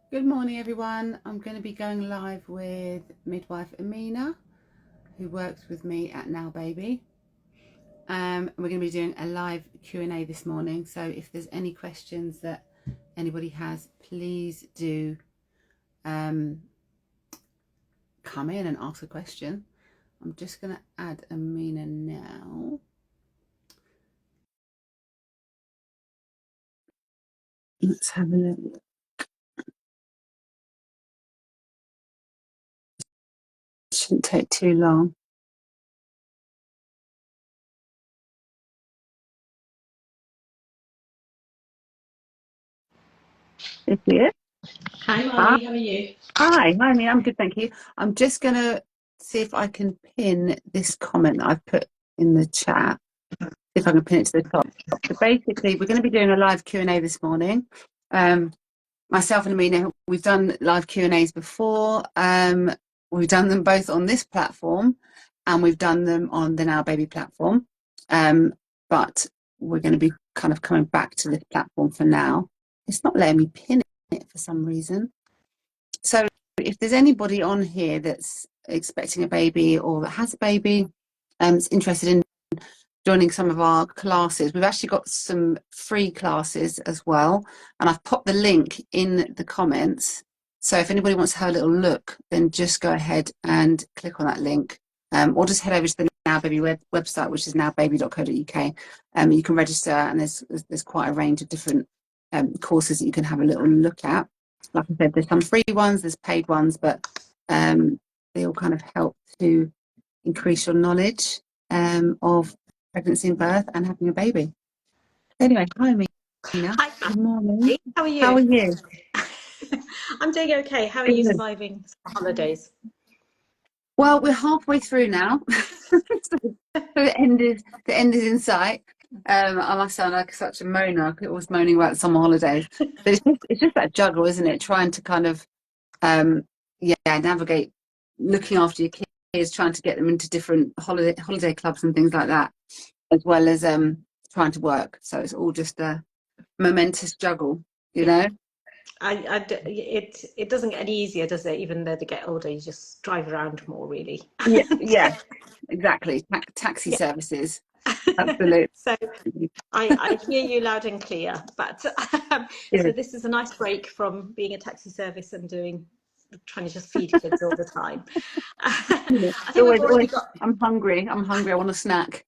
Good morning, everyone. I'm going to be going live with midwife Amina, who works with me at NowBaby. We're going to be doing a live Q&A this morning. So if there's any questions that anybody has, please do come in and ask a question. I'm just going to add Amina now. Let's have a look. Shouldn't take too long. Is it? Hi, Molly. How are you? Hi, Amina. I'm good, thank you. I'm just going to see if I can pin this comment that I've put in the chat. If I can pin it to the top. So basically, we're going to be doing a live Q&A this morning. Myself and Amina, we've done live Q&As before. We've done them both on this platform, and we've done them on the NowBaby platform. But we're going to be kind of coming back to this platform for now. It's not letting me pin it for some reason. So if there's anybody on here that's expecting a baby or that has a baby, is interested in joining some of our classes, we've actually got some free classes as well, and I've popped the link in the comments. So if anybody wants to have a little look, then just go ahead and click on that link, or just head over to the NowBaby website, which is nowbaby.co.uk. You can register, and there's quite a range of different courses that you can have a little look at. Like I said, there's some free ones, there's paid ones, but they all kind of help to increase your knowledge of pregnancy and birth and having a baby. Anyway, hi Mina. Hi, Good morning. how are you? How are you? I'm doing okay. How are you surviving the holidays? Well, we're halfway through now. The end is in sight. I must sound like such a moaner. I was moaning about summer holidays, but it's just that juggle, isn't it? Trying to kind of navigate looking after your kids, trying to get them into different holiday clubs and things like that, as well as trying to work. So it's all just a momentous juggle, you know. It doesn't get any easier, does it? Even though they get older, you just drive around more, really. Yeah, exactly. Taxi Yeah. services, absolutely. So I hear you loud and clear, but Yeah. so this is a nice break from being a taxi service and trying to just feed kids all the time. Yeah. I think we've already Always. got I'm hungry. I want a snack.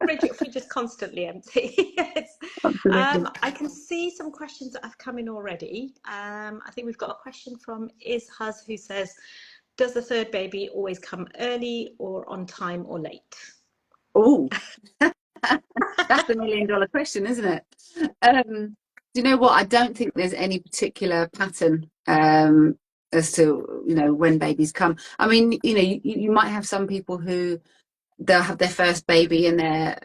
fridge is constantly empty. Yes. Absolutely. I can see some questions that have come in already. I think we've got a question from Ishaz who says, does the third baby always come early or on time or late? Oh, that's $1 million question, isn't it? Do you know what? I don't think there's any particular pattern as to when babies come. I mean, you might have some people who they'll have their first baby and they're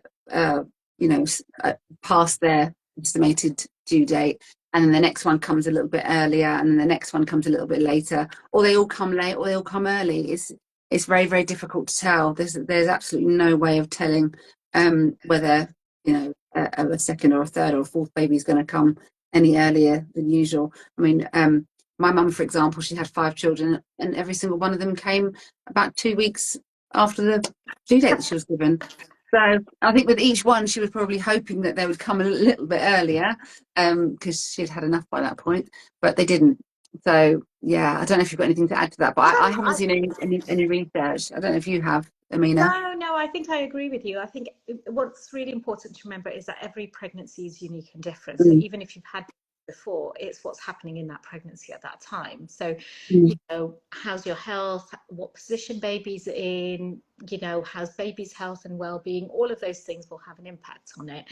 past their estimated due date, and then the next one comes a little bit earlier, and then the next one comes a little bit later, or they all come late, or they all come early. It's very, very difficult to tell. There's absolutely no way of telling whether a second or a third or a fourth baby is going to come any earlier than usual. I mean, my mum, for example, she had 5 children, and every single one of them came about 2 weeks after the due date that she was given. So I think with each one, she was probably hoping that they would come a little bit earlier, because she'd had enough by that point, but they didn't. So yeah, I don't know if you've got anything to add to that, but I haven't seen any research. I don't know if you have, Amina. No, I think I agree with you. I think what's really important to remember is that every pregnancy is unique and different. So Mm, even if you've had before, it's what's happening in that pregnancy at that time. So, mm, how's your health, what position baby's in, how's baby's health and well-being, all of those things will have an impact on it.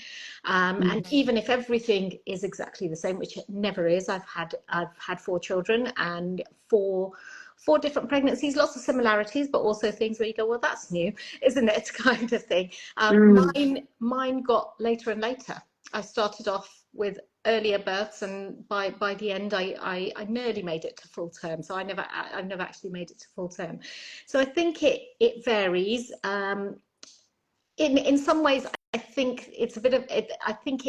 And even if everything is exactly the same, which it never is, I've had 4 children and four different pregnancies, lots of similarities, but also things where you go, well, that's new, isn't it? Kind of thing. mm. Mine got later and later. I started off with earlier births, and by the end, I nearly made it to full term. So I've never actually made it to full term. So I think it varies. In some ways, I think it's a bit of it. I think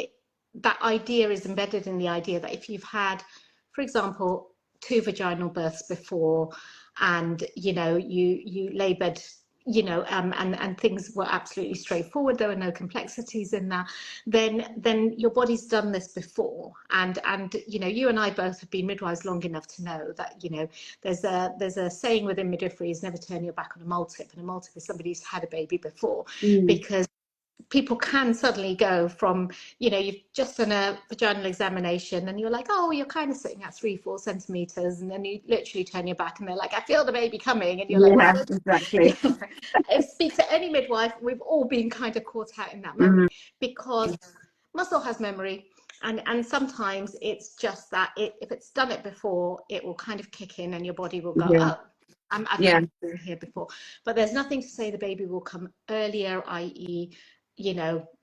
that idea is embedded in the idea that if you've had, for example, 2 vaginal births before, and you labored, and things were absolutely straightforward, there were no complexities in that, then your body's done this before, and you and I both have been midwives long enough to know that there's a saying within midwifery is never turn your back on a multip, and a multip is somebody who's had a baby before, because people can suddenly go from, you've just done a vaginal examination and you're like, oh, you're kind of sitting at 3-4 centimeters, and then you literally turn your back and they're like, I feel the baby coming, and you're like, well, exactly. I speak to any midwife, we've all been kind of caught out in that moment, because muscle has memory. And sometimes it's just that if it's done it before, it will kind of kick in and your body will go, oh, I've been here before. But there's nothing to say the baby will come earlier, i.e.,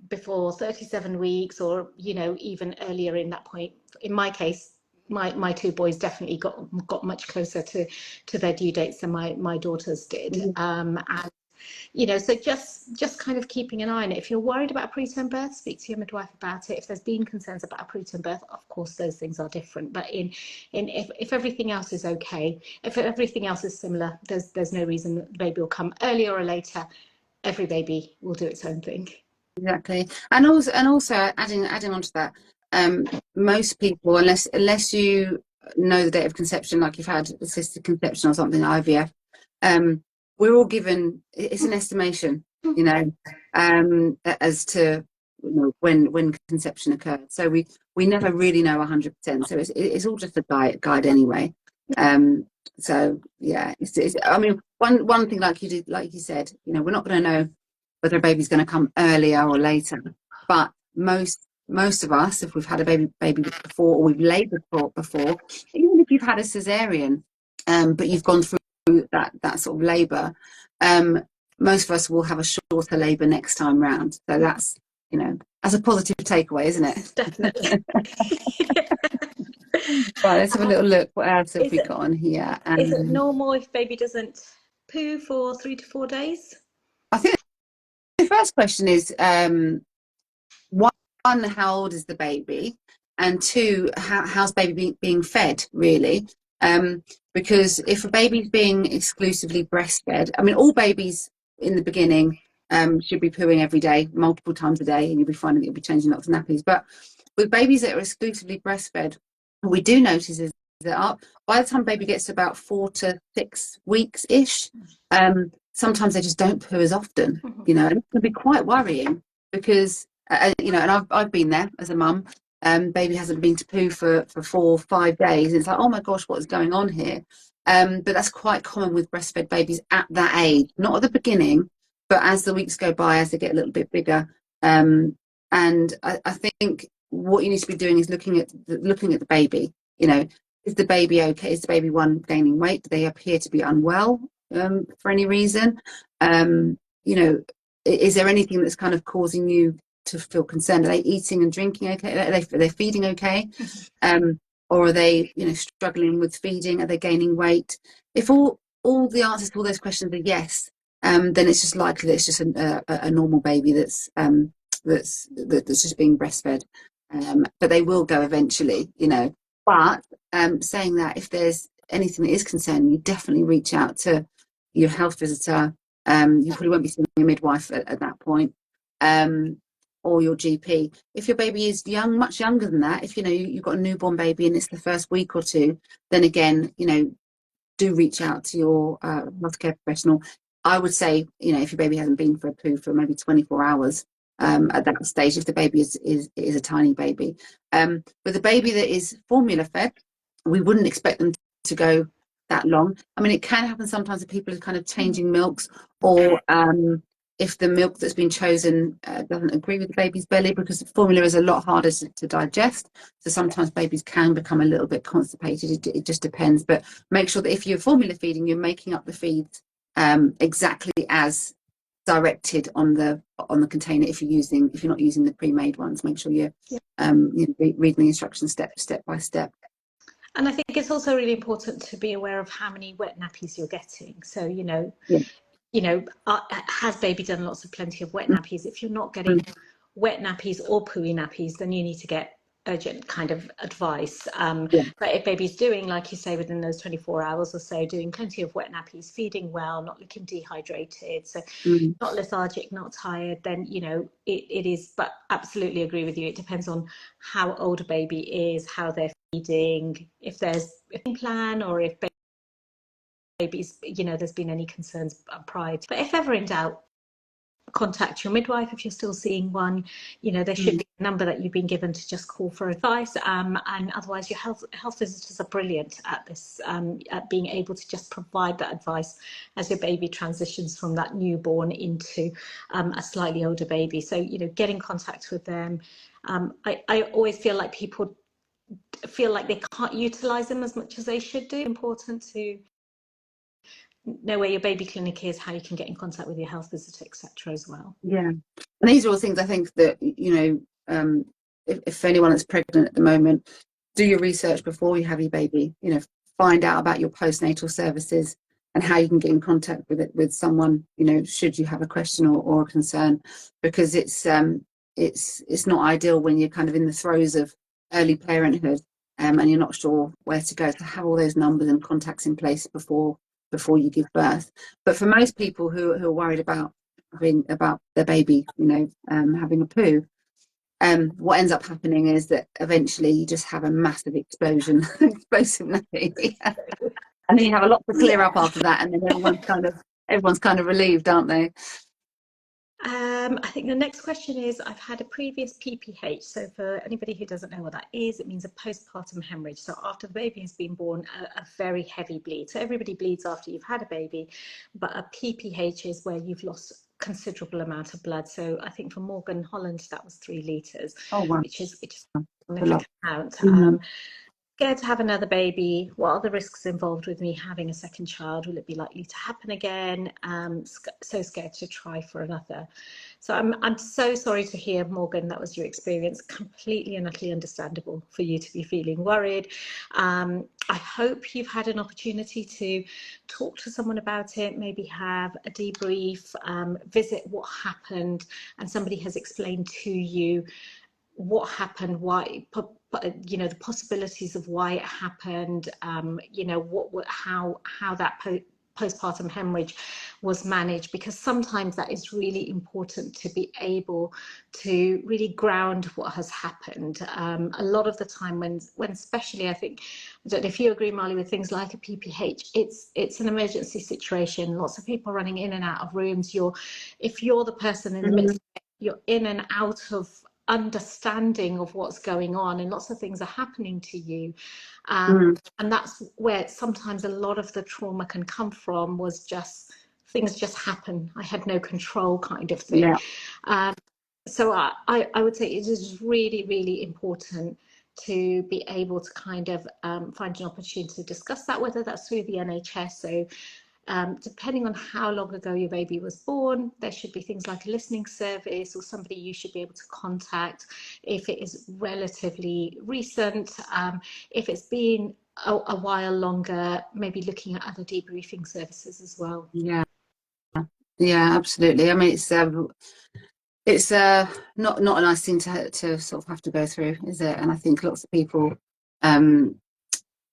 before 37 weeks, or even earlier in that point. In my case, my 2 boys definitely got much closer to their due dates than my daughters did. And so just kind of keeping an eye on it. If you're worried about a preterm birth, speak to your midwife about it. If there's been concerns about a preterm birth, of course those things are different, but if everything else is okay, if everything else is similar, there's no reason that the baby will come earlier or later. Every baby will do its own thing. Exactly. And also adding on to that, most people, unless you know the date of conception, like you've had assisted conception or something, IVF, we're all given, it's an estimation, as to when conception occurred. So we never really know 100%. So it's all just a guide anyway. So yeah, I mean, one thing, like you said, we're not going to know whether a baby's going to come earlier or later, but most of us, if we've had a baby before, or we've laboured before, even if you've had a cesarean, but you've gone through that sort of labour, most of us will have a shorter labour next time round. So that's as a positive takeaway, isn't it? Definitely. Right, let's have a little look. What else have we got on here? Is it normal if baby doesn't poo for 3 to 4 days? I think the first question is, one, how old is the baby? And 2, how's baby being fed, really? Because if a baby's being exclusively breastfed, I mean, all babies in the beginning should be pooing every day, multiple times a day, and you'll be finding that you'll be changing lots of nappies. But with babies that are exclusively breastfed, what we do notice is that by the time baby gets to about 4 to 6 weeks-ish, sometimes they just don't poo as often, and it can be quite worrying, because and I've been there as a mum. Baby hasn't been to poo for 4 or 5 days. It's like, oh my gosh, what is going on here? But that's quite common with breastfed babies at that age, not at the beginning, but as the weeks go by, as they get a little bit bigger. And I think what you need to be doing is looking at the baby. Is the baby okay? Is the baby gaining weight? Do they appear to be unwell for any reason? Is there anything that's kind of causing you to feel concerned? Are they eating and drinking okay? Are they feeding okay? Or are they struggling with feeding? Are they gaining weight? If all the answers to all those questions are yes, then it's just likely that it's just a normal baby that's just being breastfed. But they will go eventually, But saying that, if there's anything that is concerning, you definitely reach out to your health visitor. You probably won't be seeing a midwife at that point, or your GP. If your baby is much younger than that, if you've got a newborn baby and it's the first week or 2, then again, do reach out to your healthcare professional. I would say, if your baby hasn't been for a poo for maybe 24 hours, at that stage, if the baby is a tiny baby. With a baby that is formula fed, we wouldn't expect them to go that long. I mean, it can happen sometimes if people are kind of changing milks, or if the milk that's been chosen doesn't agree with the baby's belly, because the formula is a lot harder to digest. So sometimes babies can become a little bit constipated. It just depends. But make sure that if you're formula feeding, you're making up the feeds exactly as directed on the container. If you're not using the pre-made ones, make sure you're reading the instructions step by step. And I think it's also really important to be aware of how many wet nappies you're getting. So has baby done plenty of wet nappies? If you're not getting wet nappies or pooey nappies, then you need to get urgent kind of advice. Yeah. But if baby's doing, like you say, within those 24 hours or so, doing plenty of wet nappies, feeding well, not looking dehydrated, so Mm. not lethargic, not tired, then, it is, but absolutely agree with you. It depends on how old a baby is, how they're feeding, if there's a plan, or if babies, there's been any concerns prior. But if ever in doubt, contact your midwife if you're still seeing one. There should be a number that you've been given to just call for advice, and otherwise your health visitors are brilliant at this, at being able to just provide that advice as your baby transitions from that newborn into a slightly older baby. So get in contact with them. I always feel like people feel like they can't utilize them as much as they should do. It's important to know where your baby clinic is, how you can get in contact with your health visitor, etc. as well. Yeah, and these are all things I think that if anyone that's pregnant at the moment, do your research before you have your baby. Find out about your postnatal services and how you can get in contact with someone. Should you have a question or a concern, because it's not ideal when you're kind of in the throes of early parenthood, and you're not sure where to go. To have all those numbers and contacts in place before you give birth. But for most people who are worried about their baby, having a poo, what ends up happening is that eventually you just have a massive explosion, explosively, and then you have a lot to clear up after that, and then everyone's kind of relieved, aren't they? I think the next question is, I've had a previous PPH. So for anybody who doesn't know what that is, it means a postpartum hemorrhage. So after the baby has been born, a very heavy bleed. So everybody bleeds after you've had a baby, but a PPH is where you've lost considerable amount of blood. So I think for Morgan Holland, that was 3 litres, Oh wow, which is a a lot. significant amount. Mm-hmm. Scared to have another baby. What are the risks involved with me having a second child? Will it be likely to happen again? So scared to try for another. So I'm so sorry to hear, Morgan, that was your experience. Completely and utterly understandable for you to be feeling worried. I hope you've had an opportunity to talk to someone about it, maybe have a debrief, visit what happened, and somebody has explained to you what happened, why, the possibilities of why it happened, how that postpartum hemorrhage was managed, because sometimes that is really important to be able to really ground what has happened. A lot of the time when especially, I don't know if you agree, Marley, with things like a PPH, it's an emergency situation, lots of people running in and out of rooms. If you're the person in the midst, you're in and out of understanding of what's going on, and lots of things are happening to you, and that's where sometimes a lot of the trauma can come from, was just things just happen, I had no control, kind of thing. So I would say it is really, really important to be able to kind of find an opportunity to discuss that, whether that's through the NHS. So depending on how long ago your baby was born, there should be things like a listening service or somebody you should be able to contact. If it is relatively recent, if it's been a while longer, maybe looking at other debriefing services as well. Yeah, absolutely. I mean, it's not a nice thing to sort of have to go through, is it? And I think lots of people,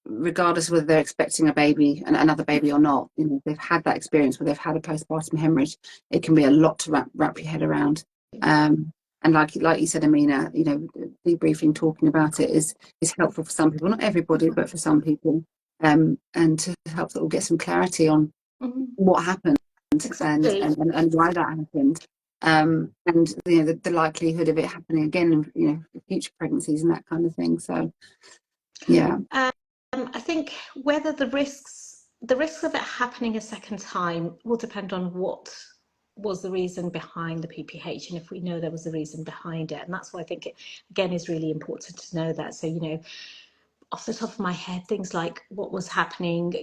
regardless of whether they're expecting a baby and another baby or not, they've had that experience where they've had a postpartum hemorrhage. It can be a lot to wrap your head around. And like you said, Amina, debriefing, talking about it is helpful for some people, not everybody, but for some people, and to help them get some clarity on what happened. Exactly. and why that happened, and the likelihood of it happening again, future pregnancies and that kind of thing. So yeah. I think whether the risks of it happening a second time will depend on what was the reason behind the PPH, and if we know there was a reason behind it. And that's why I think it, again, is really important to know that. So, off the top of my head, things like what was happening,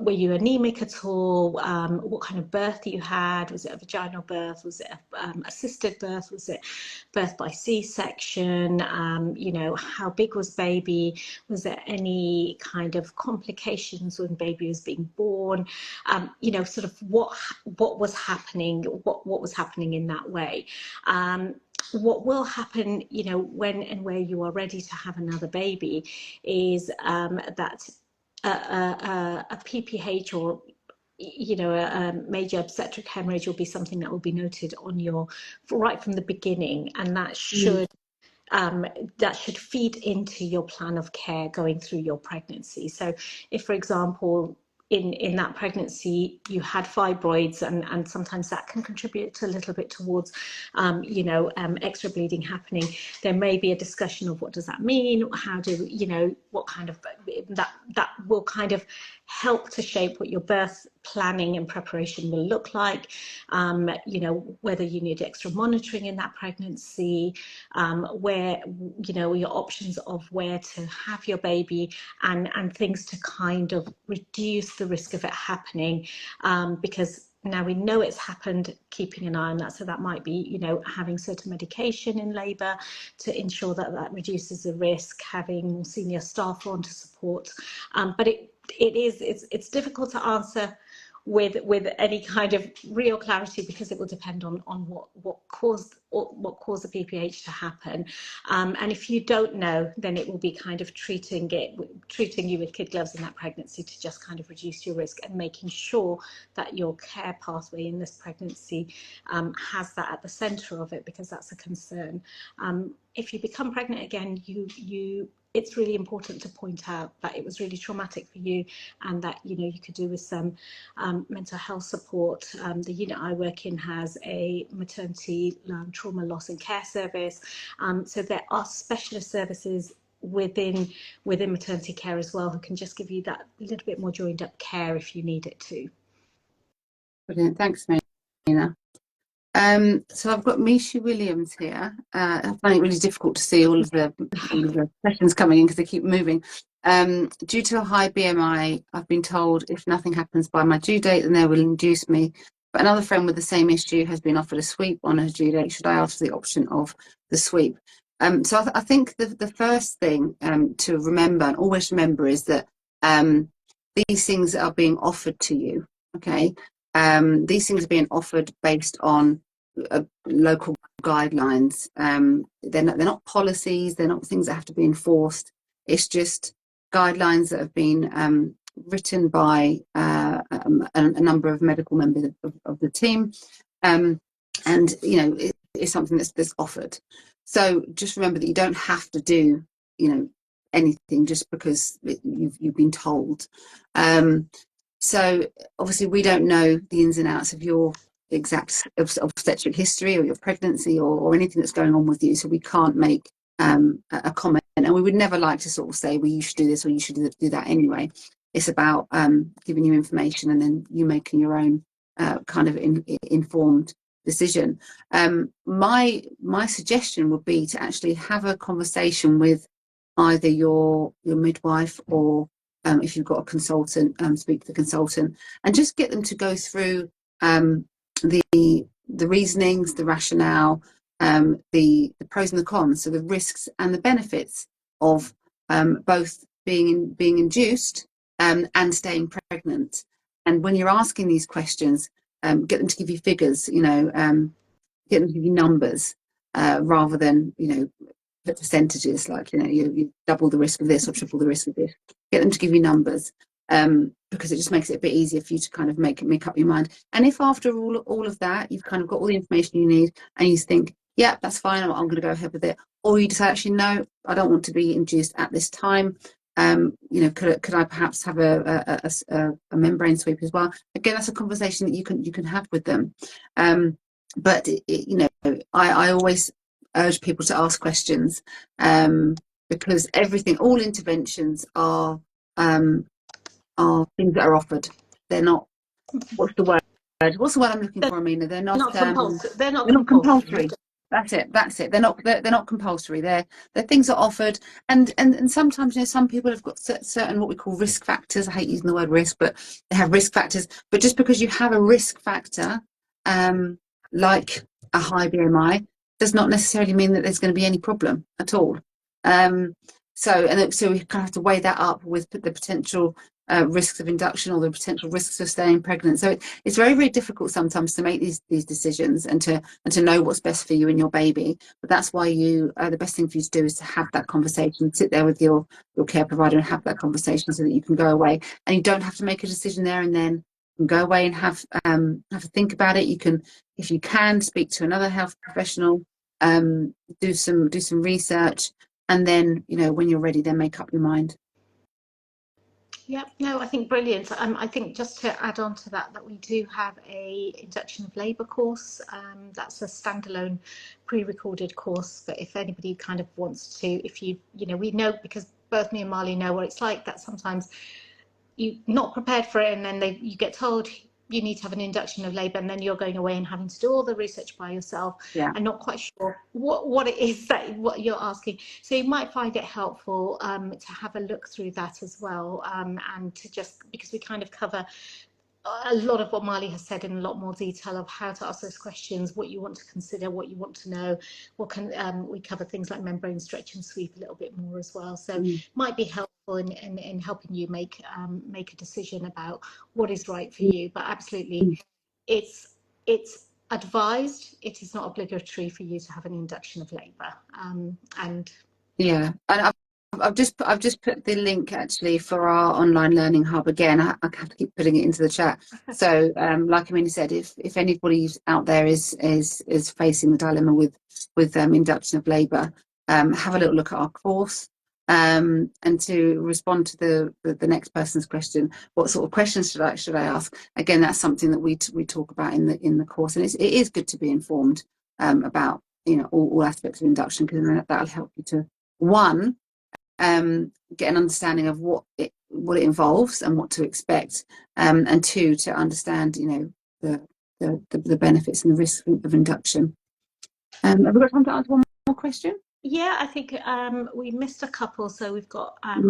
were you anemic at all? What kind of birth you had? Was it a vaginal birth? Was it assisted birth? Was it birth by C-section? How big was baby? Was there any kind of complications when baby was being born? Sort of what was happening? What was happening in that way? what will happen, you know, when and where you are ready to have another baby, is that a PPH, or you know, a major obstetric hemorrhage, will be something that will be noted on your, right from the beginning, and that should feed into your plan of care going through your pregnancy. So if, for example, in that pregnancy you had fibroids, and sometimes that can contribute a little bit towards extra bleeding happening, there may be a discussion of what does that mean, how do you know, what kind of that will kind of help to shape what your birth planning and preparation will look like. Whether you need extra monitoring in that pregnancy, where your options of where to have your baby, and things to kind of reduce the risk of it happening, because now we know it's happened, keeping an eye on that. So that might be, having certain medication in labour to ensure that that reduces the risk, having more senior staff on to support. But it's difficult to answer with any kind of real clarity, because it will depend on what caused the PPH to happen. And if you don't know, then it will be kind of treating you with kid gloves in that pregnancy to just kind of reduce your risk, and making sure that your care pathway in this pregnancy has that at the centre of it, because that's a concern. If you become pregnant again, it's really important to point out that it was really traumatic for you, and that you could do with some mental health support. The unit I work in has a maternity trauma loss and care service, so there are specialist services within maternity care as well, who can just give you that little bit more joined up care if you need it to. Brilliant, thanks, Marina. So I've got Misha Williams here. I find it really difficult to see all of the questions coming in because they keep moving. Due to a high BMI, I've been told if nothing happens by my due date, then they will induce me. But another friend with the same issue has been offered a sweep on her due date. Should I ask for the option of the sweep? So I think the first thing to remember, and always remember, is that these things are being offered to you. Okay. These things are being offered based on local guidelines. They're not policies, they're not things that have to be enforced. It's just guidelines that have been written by a number of medical members of the team, and it's something that's offered. So just remember that you don't have to do anything just because you've been told. So obviously we don't know the ins and outs of your exact obstetric history or your pregnancy or anything that's going on with you, so we can't make a comment, and we would never like to sort of say, well, you should do this or you should do that anyway. It's about giving you information and then you making your own kind of informed decision. My suggestion would be to actually have a conversation with either your midwife, or if you've got a consultant, speak to the consultant and just get them to go through the reasonings, the rationale, the pros and the cons, so the risks and the benefits of both being induced and staying pregnant. And when you're asking these questions, get them to give you figures, get them to give you numbers, rather than the percentages, like you double the risk of this or triple the risk of this. Get them to give you numbers, because it just makes it a bit easier for you to kind of make up your mind. And if after all of that you've kind of got all the information you need and you think, yeah, that's fine, I'm going to go ahead with it, or you decide, actually no, I don't want to be induced at this time, could I perhaps have a membrane sweep as well? Again, that's a conversation that you can have with them. But I always urge people to ask questions, because all interventions are things that are offered. They're not, what's the word I'm looking for, Amina? They're not compulsory. That's it. They're not compulsory. They're things that are offered, and sometimes some people have got certain what we call risk factors. I hate using the word risk, but they have risk factors. But just because you have a risk factor, like a high BMI, does not necessarily mean that there's going to be any problem at all. So we kind of have to weigh that up with the potential risks of induction or the potential risks of staying pregnant. So it's very, very difficult sometimes to make these decisions and to know what's best for you and your baby. But that's why the best thing for you to do is to have that conversation, sit there with your care provider and have that conversation so that you can go away and you don't have to make a decision there and then. You can go away and have to think about it. You can, if you can, speak to another health professional, do some research, and then when you're ready, then make up your mind. Yeah, no, I think brilliant. I think just to add on to that, that we do have a induction of labour course. That's a standalone pre-recorded course. But if anybody kind of wants to, if we know, because both me and Marley know what it's like, that sometimes you're not prepared for it, and then you get told you need to have an induction of labour, and then you're going away and having to do all the research by yourself, and not quite sure what it is that what you're asking. So you might find it helpful to have a look through that as well, and to just, because we kind of cover a lot of what Marley has said in a lot more detail of how to ask those questions, what you want to consider, what you want to know, we cover things like membrane stretch and sweep a little bit more as well. So might be helpful in helping you make a decision about what is right for you. But absolutely, it's advised. It is not obligatory for you to have an induction of labour. And I've just put the link actually for our online learning hub again. I have to keep putting it into the chat. So like Amina said, if anybody out there is facing the dilemma with induction of labour, have a little look at our course. And to respond to the next person's question, what sort of questions should I ask? Again, that's something that we talk about in the course, and it is good to be informed about all aspects of induction, because that'll help you to get an understanding of what it involves and what to expect, and two, to understand the benefits and the risks of induction. Have we got time to answer one more question? Yeah, I think we missed a couple, so we've got. I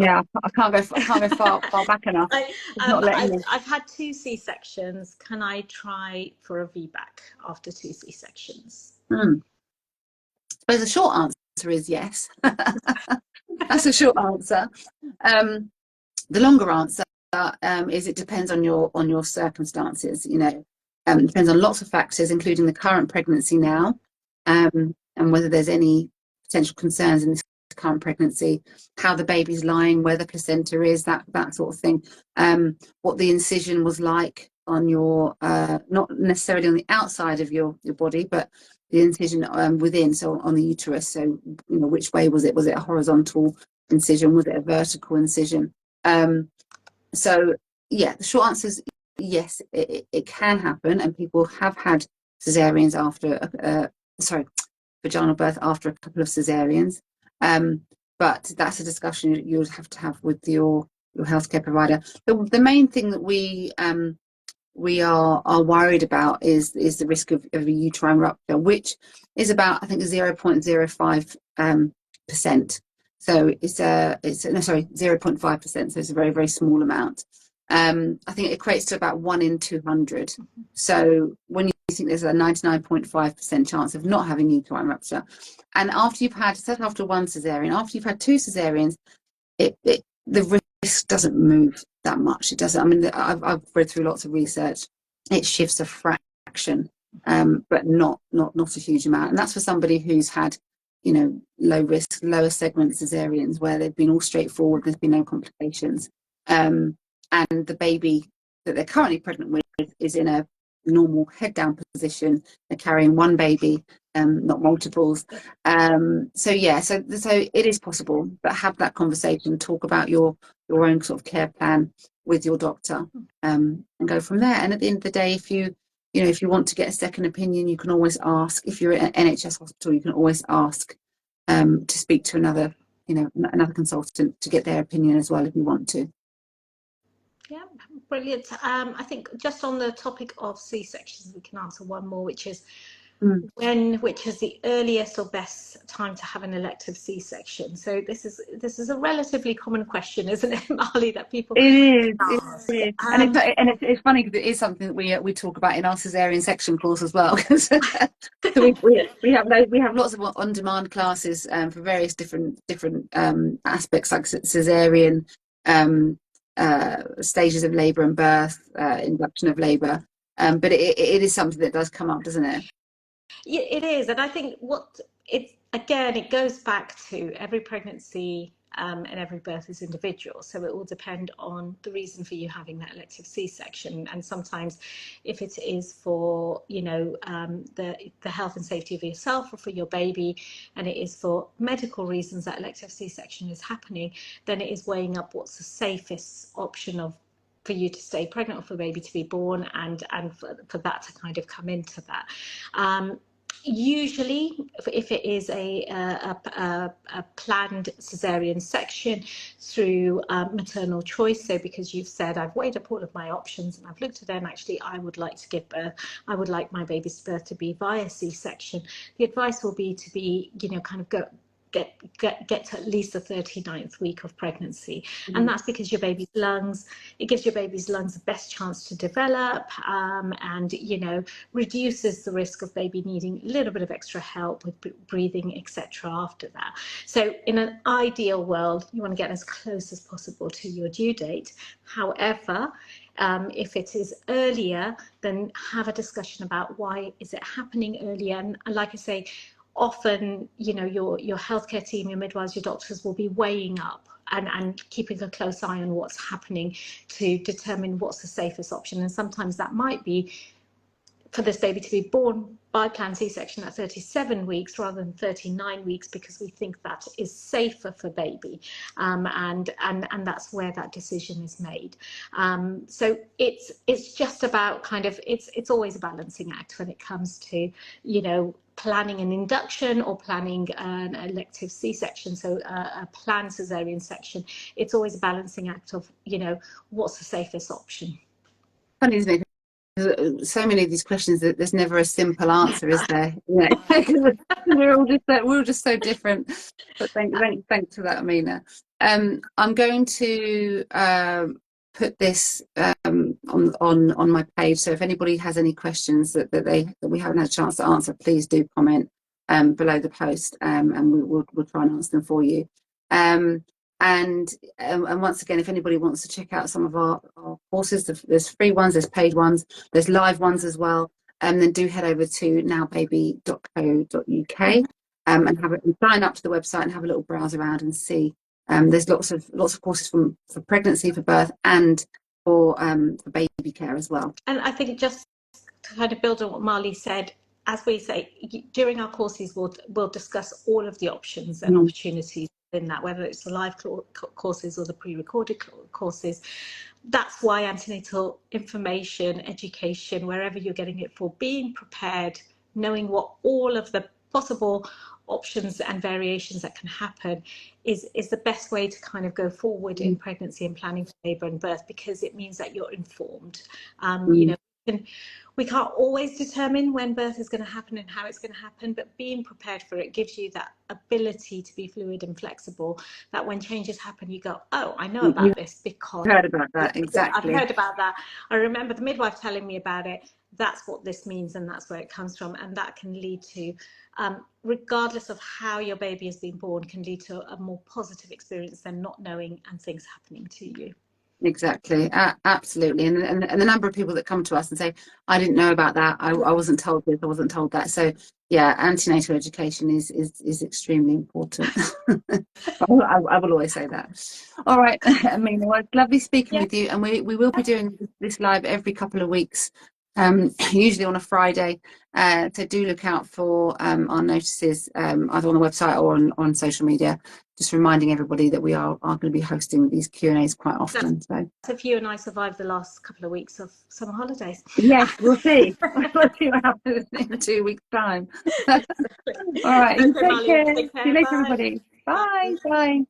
can't go far back enough. I've had 2 C-sections. Can I try for a VBAC after 2 C-sections? I suppose the short answer is yes. That's a short answer. The longer answer is it depends on your circumstances. It depends on lots of factors, including the current pregnancy now, and whether there's any potential concerns in this current pregnancy, how the baby's lying, where the placenta is, that sort of thing, what the incision was like on your, not necessarily on the outside of your body, but the incision within, so on the uterus. So which way was it? Was it a horizontal incision? Was it a vertical incision? So yeah, the short answer is yes, it can happen, and people have had cesareans after vaginal birth after a couple of cesareans, but that's a discussion you would have to have with your healthcare provider. The main thing that we are worried about is the risk of a uterine rupture, which is about, I think, 0.05%. So it's 0.5%. So it's a very, very small amount. I think it equates to about 1 in 200. So when you think there's a 99.5% chance of not having uterine rupture, and after you've had, after 1 cesarean, after you've had 2 cesareans, the risk doesn't move that much. It doesn't. I mean, I've read through lots of research. It shifts a fraction, but not a huge amount. And that's for somebody who's had, low risk, lower segment cesareans, where they've been all straightforward. There's been no complications, and the baby that they're currently pregnant with is in a normal head down position. They're carrying 1 baby, not multiples. So it is possible, but have that conversation, talk about your own sort of care plan with your doctor, and go from there. And at the end of the day, if you want to get a second opinion, you can always ask. If you're at an NHS hospital, you can always ask to speak to another consultant to get their opinion as well, if you want to. Yeah, brilliant. I think just on the topic of C-sections, we can answer one more, which is which is the earliest or best time to have an elective C-section? So this is a relatively common question, isn't it, Marley, that people ask. It is. And it's funny because it is something that we talk about in our cesarean section course as well. So we have lots of on-demand classes for various different aspects, like cesarean, stages of labour and birth, induction of labour. But it is something that does come up, doesn't it? Yeah, it is. And I think it goes back to every pregnancy and every birth is individual. So it will depend on the reason for you having that elective C-section. And sometimes if it is for, the health and safety of yourself or for your baby, and it is for medical reasons that elective C-section is happening, then it is weighing up what's the safest option for you to stay pregnant or for the baby to be born, and for that to kind of come into that. Usually, if it is a planned cesarean section through maternal choice, so because you've said, I've weighed up all of my options and I've looked at them, actually I would like to give birth, I would like my baby's birth to be via C-section, the advice will be to be, kind of get to at least the 39th week of pregnancy. And that's because it gives your baby's lungs the best chance to develop, and reduces the risk of baby needing a little bit of extra help with breathing, etc. after that. So in an ideal world, you want to get as close as possible to your due date. However, if it is earlier, then have a discussion about why is it happening earlier. And like I say, often, your healthcare team, your midwives, your doctors will be weighing up and keeping a close eye on what's happening to determine what's the safest option. And sometimes that might be for this baby to be born by planned C-section at 37 weeks rather than 39 weeks, because we think that is safer for baby, and that's where that decision is made. So it's just about it's always a balancing act when it comes to planning an induction or planning an elective C-section, so a planned cesarean section. It's always a balancing act of what's the safest option. Funny, isn't it? So many of these questions that there's never a simple answer, is there? We're all just so different. But thanks for that, Amina. I'm going to put this on my page. So if anybody has any questions that we haven't had a chance to answer, please do comment below the post, and we'll try and answer them for you. And once again, if anybody wants to check out some of our courses, there's free ones, there's paid ones, there's live ones as well. Then do head over to nowbaby.co.uk and sign up to the website and have a little browse around and see. There's lots of courses for pregnancy, for birth, and for baby care as well. And I think just to kind of build on what Marley said, as we say, during our courses, we'll discuss all of the options and opportunities in that, whether it's the live courses or the pre-recorded courses. That's why antenatal information, education, wherever you're getting it for, being prepared, knowing what all of the possible options and variations that can happen is the best way to kind of go forward in pregnancy and planning for labour and birth, because it means that you're informed. We can't always determine when birth is going to happen and how it's going to happen, but being prepared for it gives you that ability to be fluid and flexible, that when changes happen, you go, oh, I know about this because I've heard about that. Exactly. I've heard about that. I remember the midwife telling me about it. That's what this means, and that's where it comes from. And that can lead to, regardless of how your baby has been born, can lead to a more positive experience than not knowing and things happening to you. Exactly, absolutely, and the number of people that come to us and say, I didn't know about that, I wasn't told this, I wasn't told that. So yeah, antenatal education is extremely important. I will always say that. All right, Amina, well, it's lovely speaking with you, and we will be doing this live every couple of weeks, usually on a Friday. So do look out for our notices, either on the website or on social media. Just reminding everybody that we are going to be hosting these Q&As quite often. So if you and I survived the last couple of weeks of summer holidays. Yes, we'll see. We'll see what happens in 2 weeks' time. All right. Okay, Take care. Take care. See you later, Bye. everybody. Bye. Bye.